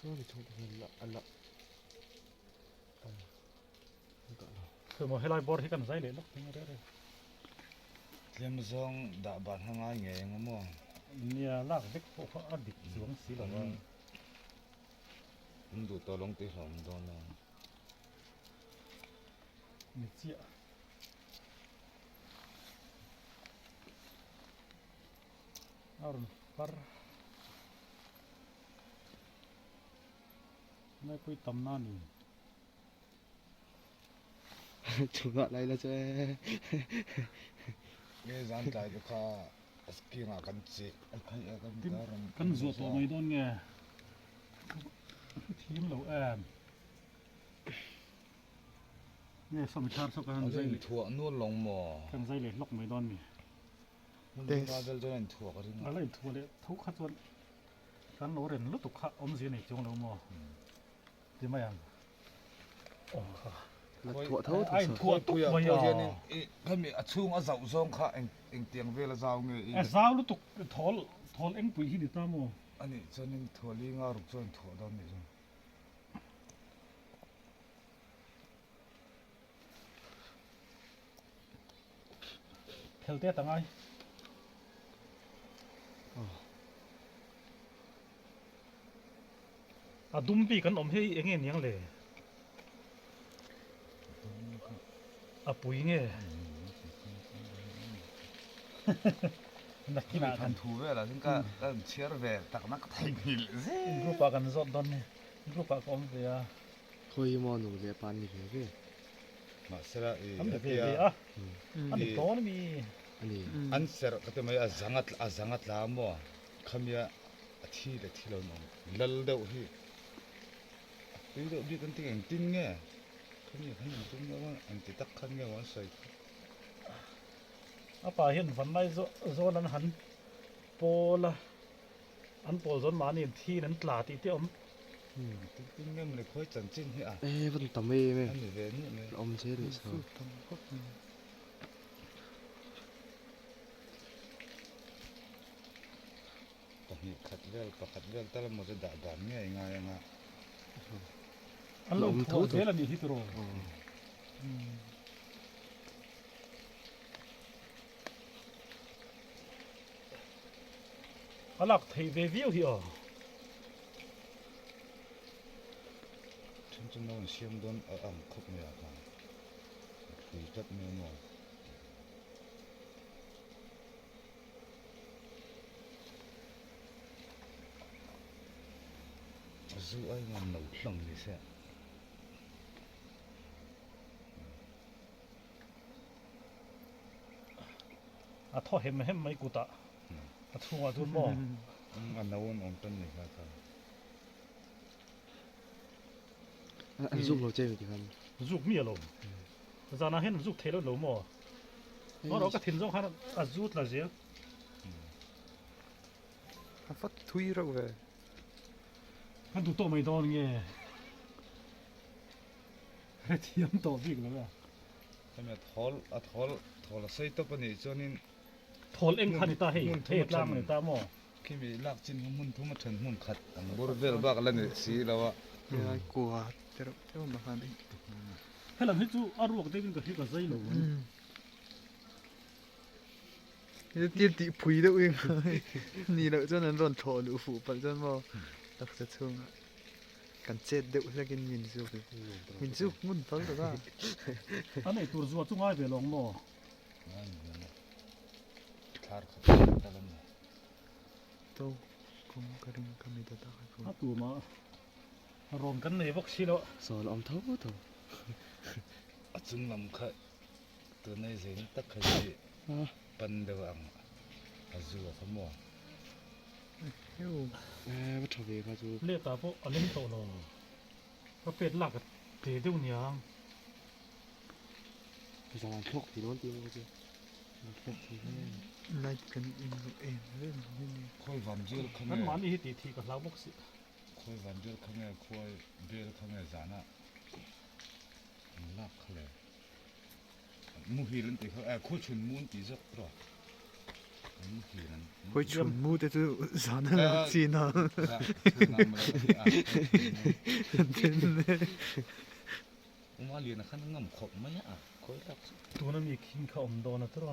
Sorry, chúng ta làคือมาให้ลอยบอลให้กันใส่เลยลูกนี่ได้เลย เลี้ยงซองดาบานทางไงเงี้ยงมั่ว เนี่ยลากเล็กพวกเขาอดีตสวงสีเหลือง มันดูตัวลงตีหอมโดนเลย มีเจี๊ยอารมณ์ปาร์ไม่คุยตำนานนี่ chúng nó đây là chơi เงี้ยจานใจก็ข้าสกีมากันจีใครกันการัน กันจั่วตัวไม่โดนไงทีมเราแอนเนี่ยสมัยชาติสักการ เอา ใส่ เส้นถั่วนู่นลงหม้อ กันใส่เลยล็อกไม่โดนมี มันเป็นการจะเล่นถั่วกันที่ไหน อะไรทัวเลยทุกขั้นตอนการโหเรนลุตุกขะอมเสียในจงเราหมอดีไหมยังโอ้ là thua thấu ไอ้ thực sự ทัวตุกไม่ยอ เย็นนี่ถ้ามีช่วงอาเสาซองข้าเองเตียงเวลาเช้าเงี้ย ไอ้สาวลุตุกทอลเอ็งปุ๋ยที่ดิตามอ อันนี้ฉันยังถั่วลิงารุกส่วนถั่วดำนี่จ้ะ เทลเต้ตั้งไงดุมปีกันอมให้เองเงี้ยยังเลยปุ๋ยเงี้ยนักกีฬา พันถั่วเวลาถึงก็เชื่อเวลตักนักไทยมิลสิ รูปปากันสดดอนเนี่ยรูปปากอมเสีย thôi mà nụ về pan đi về cái มาเสร็จ อันนี้ อี เสียอ่ะอันนี้ก้อนมี anh đi อันเสร็จก็จะไม่อาจังลามว่ะขมีที่เด็กที่เราหนุ่มลัลเดาที่ดูดูดีกันที่เองติ้งเงี้ยขมีขมีติ้งเงี้ยว่าอันที่ตักขันเงี้ยว่าใส่ ป่าเห็นฝันได้โซนั้นหันโปละอันโปโซนมานี่ที่นั้นตลาดที่เที่ยว ติ้งเงี้ยมันเลยค่อยจันจิ้นให้อ่ะ ê vẫn tầm mê อั mê นนี้เวนี่เลย ông chết rồi sao ปะนี่ขัดเวลปะขัดเวลแต่ละมันจะด่าด่าเงี้ยง่ายง่าย อันลงทั่วเทละนี่ที่ตรง อันหลักเทเววิวที่อ๋อ ฉันจะนอนเชียงโดนอ่างคบเมียกันคุยกับเมียหมอสู้ไอ้งานหนุ่มหลงนี่เสีย ท่อเห็นไหมกูตะทัวทุนบ่ อันนั้นองต้นนี่ครับ anh giúp nó chơi thì không รูปมีอารมณ์จานาเห็นรูปเทแล้วหลงบ่เพราะเราก็ทิ้งสองคันรูปละเสีย Han fått tui rồi về. คันถูกโตไม่โดนไงเทียมโตวิ่งแล้วอ่ะ ทำไมทอลใส่ตัวปนี่จนนี่ ทอลเอ็งคันตาให้เทศล่างเลยตาหมอ คิดมีลักจินมุ่นทุ่มมาถึงมุ่นขัดอันบริเวณบ้านแล้วนี่สีแล้ววะ Jag går. Det var fan det. ให้เราให้จูอารูกได้เป็นกับที่กับใจหลง Det det pui det ung. Ni lo cho nên ron thò nu phụ bal chân mo. Đặc sẽ thương. Kan chết đệu ra cái min su. Min su mun tol da. อันนี้ตัวจัวจุ้งง่ายไปลงหมอ นั่นนะทาร์ขัดตะลัน To kum karim kami da da. ถ้าตัวมารวมกันในพวกชิโร่ rồi ông thấu thôi อาจุงลำขัดตัวในเส้นตักขัดปันเดืองอาจูขโมย Jo. ê bắt đầu về vào chú เรียกตาพวกอันนี้โตลงก็เป็นหลักเพเดียวเนี่ย bây giờ làm thuốc thì nó tiêu chứ làm thuốc thì Like kan in lo en. ค่อยวันเจอขโม นั้น ย หมันนี่ตีทีกับเราพวกสิ ค่อยวันเจอขโมยค่อยเบี้ยขโมยจานะลักเขาเลยมุฮีลันติเขาคู่ชุนมุนตีสักตัว会蠢木的就啥那垃圾呢？真的。 มาเรียนขั้นงำขบไหมอ่ะคอยรับ ตัวนั้นมีขิงข้าวอมโดนนะตัว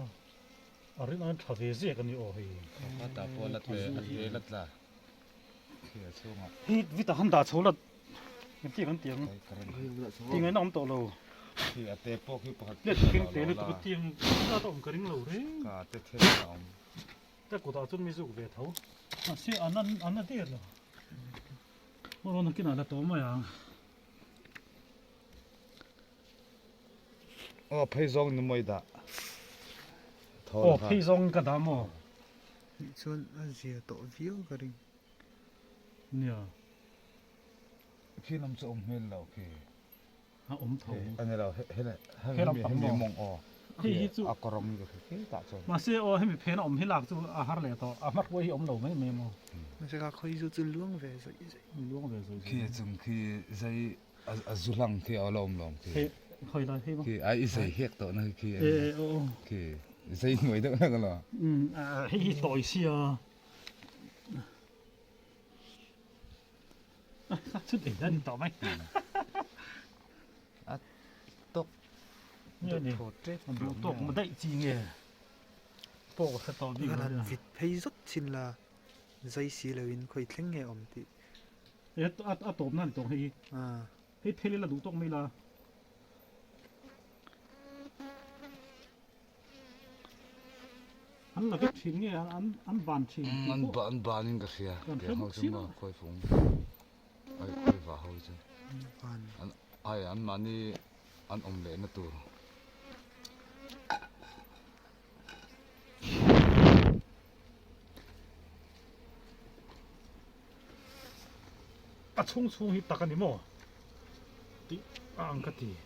อะไรนั่นทำเวเซกันนี่โอ้ย ข้าตาพอละเตะละละเขี่ยช่วงอ่ะ ฮีวิตาหันดาโชลัดกันตีกันเตียง ไปกระไร ตีไงน้องโตเรา เขี่ยเตะพวกที่ปกติ เล็ดกินเตะเล็ดตัวเตียงน่าต้องกระดิ่งเราเร่ กาเตะเทเรา แต่กูตาจนมีสุขเวทเขาเสียอันนั้นเดียดเหรอว่าเราต้องกินอะไรตัวมาอย่าง อ๋อเพย์ซองนี่ไม่ได้ โอ้พี่ซองกระดามอ่ะ ส่วนอาเซียต่อวิวกัน เนี่ย พี่น้ำส้มเฮลเราโอเค ฮะอมเถา อันนี้เราเฮลให้มีมองอ๋อ เฮ้ยจู่ อากรมก็คือตาจน มาเสียโอ้ให้มีเพนอมให้หลักจู่อาหารเลยต่ออาหารไว้อมเราไม่มั้ง ไม่ใช่ก็ค่อยจะล่วงไปสิ ล่วงไปสิ คือจึงคือใจจุลังคือเอาลมลมคือ เฮ้ยคอยได้ให้มั้ง คือไอ้ใจเฮียตัวนั่นคือ โอ้ คือใจหน่วยตัวนั่นก็หรอ ให้ต่อยเสียชุดเองได้ต่อไหมเนี่ยนี่มันดูตกมันได้จริงไงโป๊กต่อดี ข เล นาด ย วิดเพย์สุดชินละใจสีเลวินค่อยทิ้งไงอมติ ตบนั่นตรงให้ อ่า ให้เพลิละดูตรงไม่ละอันละก็ชิงไงอันบานชิง อันบานนี่ก็เสียเดี๋ยวเขาจะมาคอยฟงไอ้คอยว่าเขาจะ วัน ไอ้อันมันนี่อันอมเล่นตัว 총총히 딱하니 뭐 안같이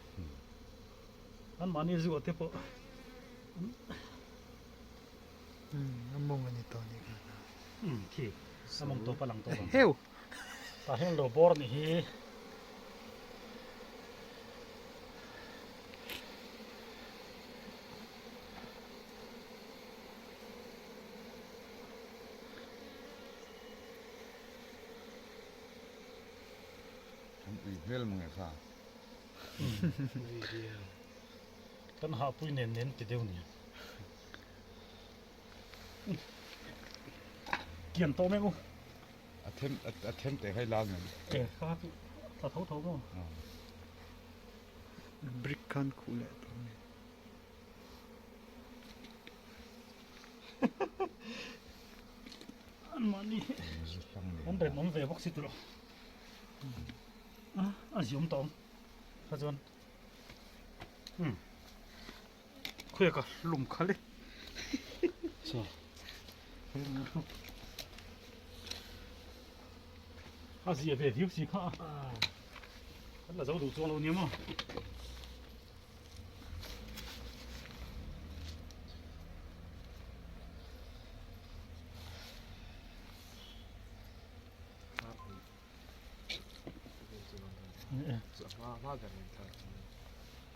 난 많이 해주고 어때 뭐 น้ำมงกันนี่ตอนนี้กัน 티 사몽 또 빨랑 또 เฮล 다행로 보르니เรื่องมึงไงค่ะ 전 하부이 낸 때대우니 기안 또 매고 อาเทมแต่ให้ล้างเงิน 예 가도 다 더더고 บริกคันคูลเลยตอนนี้ 안 많이 ฟังเลย 온데 몸에 복시 들어 아쉬움 또 하전 그래가 룸칼리 자 아직 예배 뒤없이 가 한나 저도 좋아하는 님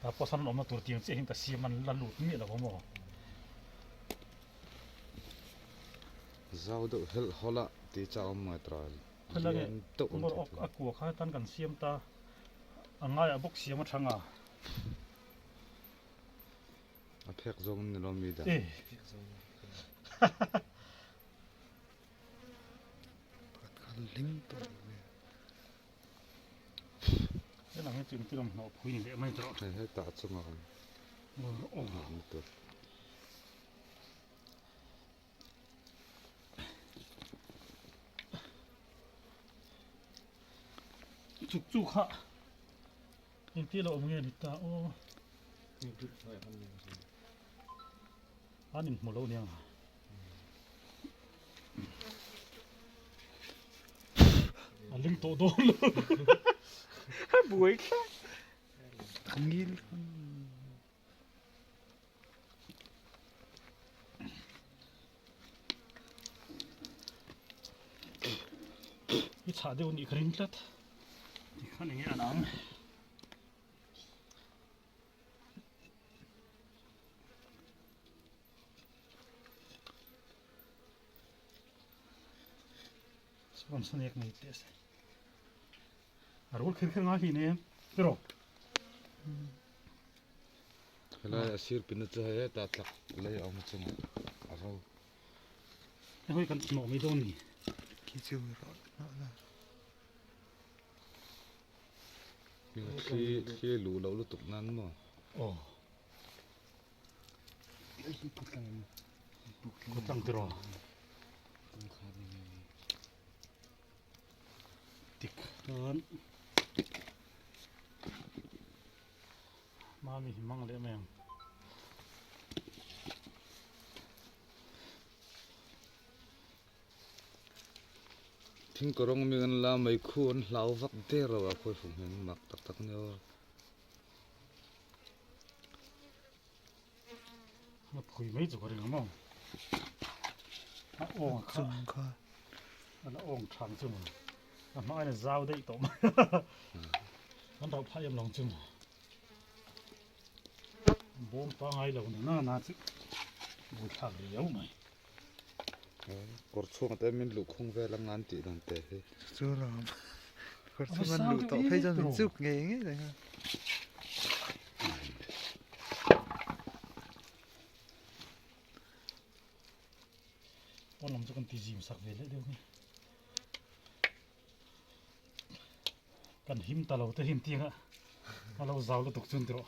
아빠사는 엄마 돌띠는 쎄니까 씨만 랄루트미라 고모 เราดูเฮลฮอละตีเจ้ามาตรา 헬라게 ตุก 뭐 아쿠아 카탄 간 시엠다 안가야 복 시엠 창아 เพกจงนี่เรามีแต่ 예 คันลิงตัวนี้ 그냥 지금 지금 너 보이는데 많이 들어 ให้ตาจงมา 어 ตัว 쭉쭉 하 인기로 오면 있다 아니 몰라 그냥 알림 또บุ้ยขังยิล 이 차대운이 그림 듯 하는 게 안. còn sân nhạc này tết à rồi khi ngang hi nè rồi Kala asir pinat sa hay tatlak lay ang macam araw. hơi cần nổ mấy đôi nhỉ ki chu ro na na Khi lù lâu lúc tục nan mo. ồ Ay, putang. có tăng 들어 tik hơn mami mang lên em Thing korong mi kan la mai khun lau vak te rawa khoi phung hen mak tak tak neo. nó phủi mấy chục cái đúng không nó ong khá chung kha nó ong thẳng chứ mà mai là dao đấy tổ mà nó đào phải em lòng chứ bom pa ngay là nó na chứ bùi thằng thì yếu mày Kor chung at min lu khung ve lang an ti dan te he. chu ro ko Ủa, chu man sao lu cái to ý phê cho rồi? mình giúp nghe nghe rồi ha con làm cho con tì dìm sạc về lấy đâu nhỉ cần him ta lâu tới him tiếng ạ mà lâu giàu nó tục chân rồi